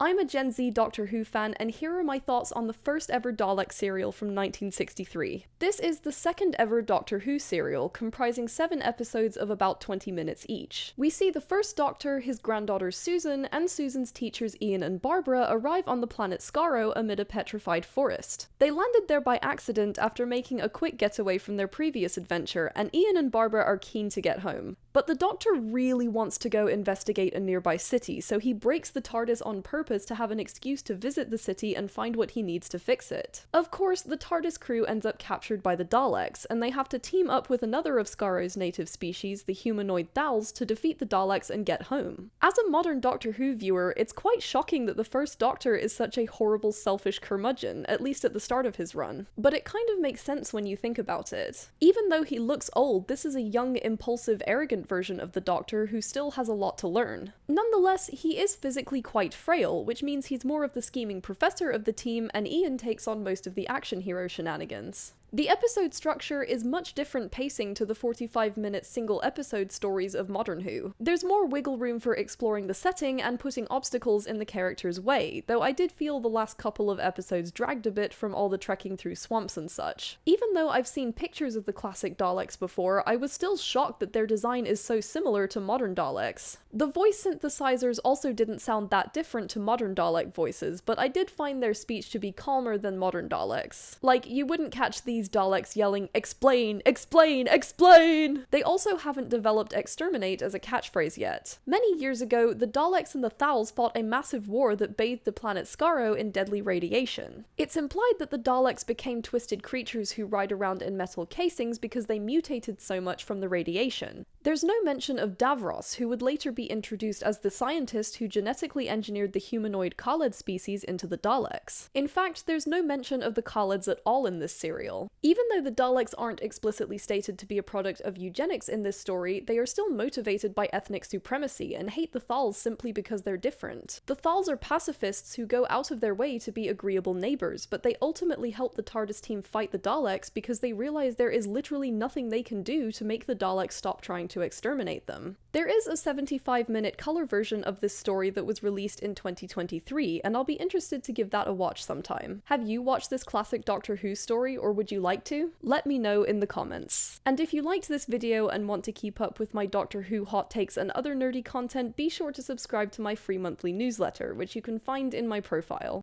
I'm a Gen Z Doctor Who fan, and here are my thoughts on the first ever Dalek serial from 1963. This is the second ever Doctor Who serial, comprising 7 episodes of about 20 minutes each. We see the first Doctor, his granddaughter Susan, and Susan's teachers Ian and Barbara arrive on the planet Skaro amid a petrified forest. They landed there by accident after making a quick getaway from their previous adventure, and Ian and Barbara are keen to get home. But the Doctor really wants to go investigate a nearby city, so he breaks the TARDIS on purpose to have an excuse to visit the city and find what he needs to fix it. Of course, the TARDIS crew ends up captured by the Daleks, and they have to team up with another of Skaro's native species, the humanoid Thals, to defeat the Daleks and get home. As a modern Doctor Who viewer, it's quite shocking that the first Doctor is such a horrible, selfish curmudgeon, at least at the start of his run. But it kind of makes sense when you think about it. Even though he looks old, this is a young, impulsive, arrogant version of the Doctor who still has a lot to learn. Nonetheless, he is physically quite frail, which means he's more of the scheming professor of the team, and Ian takes on most of the action hero shenanigans. The episode structure is much different pacing to the 45-minute single-episode stories of modern Who. There's more wiggle room for exploring the setting and putting obstacles in the character's way, though I did feel the last couple of episodes dragged a bit from all the trekking through swamps and such. Even though I've seen pictures of the classic Daleks before, I was still shocked that their design is so similar to modern Daleks. The voice synthesizers also didn't sound that different to modern Dalek voices, but I did find their speech to be calmer than modern Daleks. Like, you wouldn't catch these Daleks yelling, "Explain, explain, explain!" They also haven't developed exterminate as a catchphrase yet. Many years ago, the Daleks and the Thals fought a massive war that bathed the planet Skaro in deadly radiation. It's implied that the Daleks became twisted creatures who ride around in metal casings because they mutated so much from the radiation. There's no mention of Davros, who would later be introduced as the scientist who genetically engineered the humanoid Khaled species into the Daleks. In fact, there's no mention of the Khaleds at all in this serial. Even though the Daleks aren't explicitly stated to be a product of eugenics in this story, they are still motivated by ethnic supremacy and hate the Thals simply because they're different. The Thals are pacifists who go out of their way to be agreeable neighbors, but they ultimately help the TARDIS team fight the Daleks because they realize there is literally nothing they can do to make the Daleks stop trying to exterminate them. There is a 75-minute color version of this story that was released in 2023, and I'll be interested to give that a watch sometime. Have you watched this classic Doctor Who story, or would you like to? Let me know in the comments. And if you liked this video and want to keep up with my Doctor Who hot takes and other nerdy content, be sure to subscribe to my free monthly newsletter, which you can find in my profile.